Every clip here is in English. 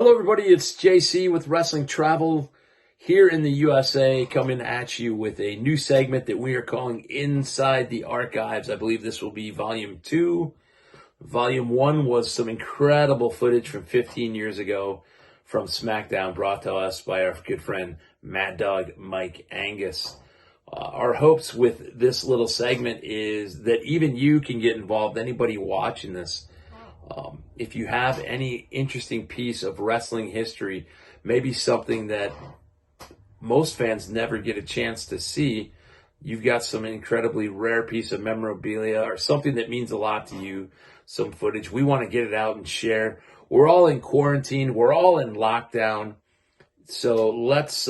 Hello, everybody. It's JC with Wrestling Travel here in the USA, coming at you with a new segment that we are calling Inside the Archives. I believe this will be Volume 2. Volume 1 was some incredible footage from 15 years ago from SmackDown, brought to us by our good friend Mad Dog Mike Angus. Our hopes with this little segment is that even you can get involved, anybody watching this. If you have any interesting piece of wrestling history, maybe something that most fans never get a chance to see, you've got some incredibly rare piece of memorabilia or something that means a lot to you, some footage. We want to get it out and share. We're all in quarantine. We're all in lockdown. So let's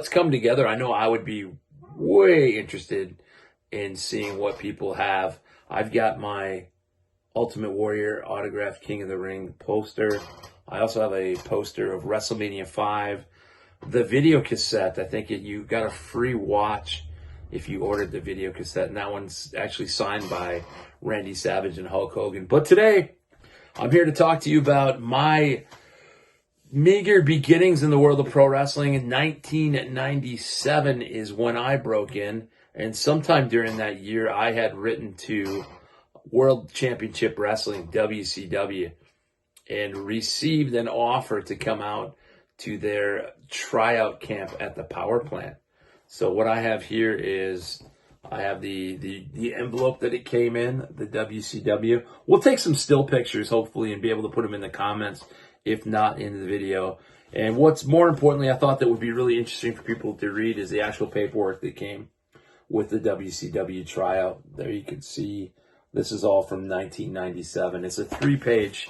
come together. I know I would be way interested in seeing what people have. I've got my Ultimate Warrior autographed King of the Ring poster. I also have a poster of WrestleMania 5. The video cassette, I think you got a free watch if you ordered the video cassette, and that one's actually signed by Randy Savage and Hulk Hogan. But today, I'm here to talk to you about my meager beginnings in the world of pro wrestling. In 1997 is when I broke in, and sometime during that year, I had written to World Championship Wrestling, WCW, and received an offer to come out to their tryout camp at the PowerPlant. So what I have here is I have the envelope that it came in, the WCW. We'll take some still pictures, hopefully, and be able to put them in the comments, if not in the video. And what's more importantly, I thought that would be really interesting for people to read is the actual paperwork that came with the WCW tryout. There you can see. This is all from 1997. It's a 3-page,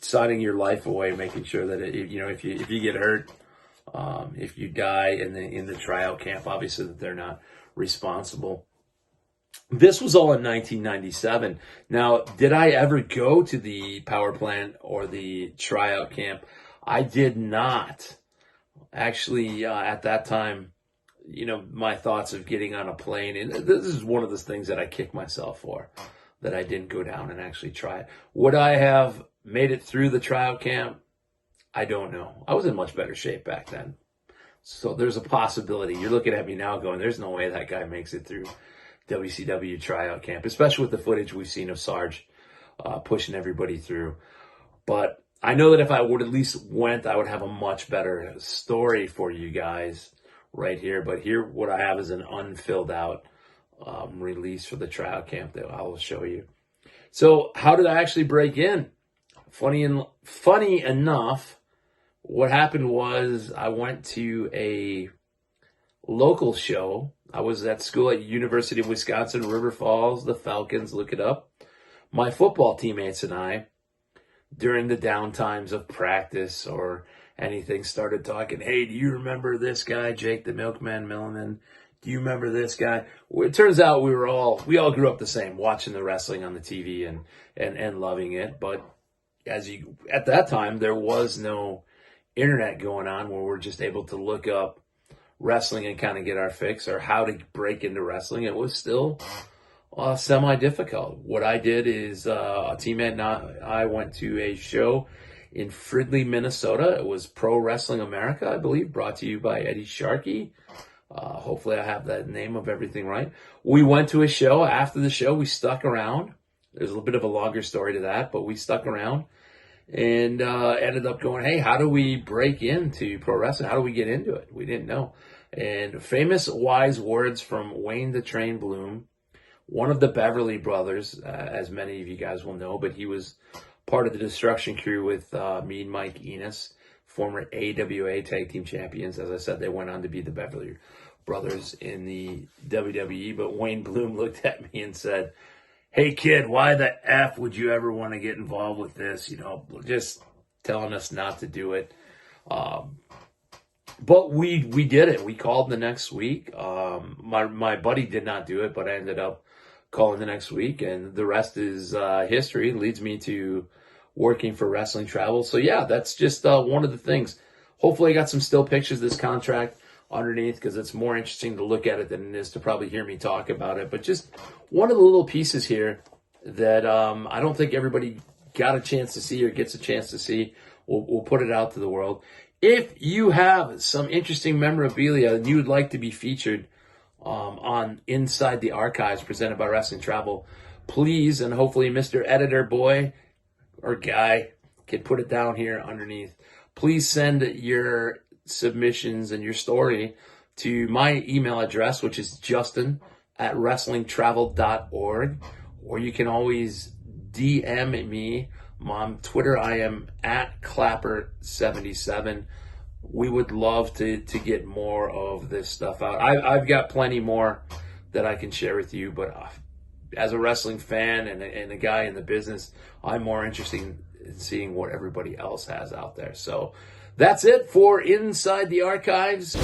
signing your life away, making sure that if you get hurt, if you die in the tryout camp, obviously that they're not responsible. This was all in 1997. Now, did I ever go to the power plant or the tryout camp? I did not. Actually, at that time, my thoughts of getting on a plane, and this is one of those things that I kick myself for, that I didn't go down and actually try it. Would I have made it through the tryout camp? I don't know. I was in much better shape back then. So there's a possibility. You're looking at me now going, there's no way that guy makes it through WCW tryout camp, especially with the footage we've seen of Sarge pushing everybody through. But I know that if I would at least went, I would have a much better story for you guys right here. But here, what I have is an unfilled out release for the tryout camp that I will show you. So how did I actually break in? Funny enough, what happened was I went to a local show. I was at school at University of Wisconsin, River Falls, the Falcons, look it up. My football teammates and I, during the downtimes of practice or anything, started talking, hey, do you remember this guy, Jake the Milkman Milliman? Do you remember this guy? Well, it turns out we all grew up the same, watching the wrestling on the TV and loving it. But at that time, there was no internet going on where we're just able to look up wrestling and kind of get our fix or how to break into wrestling. It was still semi-difficult. What I did is a teammate and I went to a show in Fridley, Minnesota. It was Pro Wrestling America, I believe, brought to you by Eddie Sharkey. Hopefully I have that name of everything right. We went to a show. After the show, we stuck around. There's a little bit of a longer story to that, but we stuck around and ended up going, hey, how do we break into pro wrestling? How do we get into it? We didn't know. And famous wise words from Wayne the Train Bloom, one of the Beverly Brothers, as many of you guys will know, but he was part of the Destruction Crew with me and Mike Enos, former AWA Tag Team Champions. As I said, they went on to be the Beverly Brothers in the WWE. But Wayne Bloom looked at me and said, hey, kid, why the F would you ever want to get involved with this? Just telling us not to do it. But we did it. We called the next week. My buddy did not do it, but I ended up calling the next week, and the rest is history. It leads me to working for Wrestling Travel. So yeah, that's just one of the things. Hopefully I got some still pictures of this contract underneath, because it's more interesting to look at it than it is to probably hear me talk about it. But just one of the little pieces here that I don't think everybody got a chance to see or gets a chance to see, we'll put it out to the world. If you have some interesting memorabilia and you would like to be featured on Inside the Archives presented by Wrestling Travel, please, and hopefully Mr. Editor Boy or Guy can put it down here underneath. Please send your submissions and your story to my email address, which is justin@wrestlingtravel.org, or you can always DM me on Twitter. I am @Clapper77. We would love to get more of this stuff out. I've got plenty more that I can share with you, but as a wrestling fan and a guy in the business, I'm more interested in seeing what everybody else has out there. So that's it for Inside the Archives.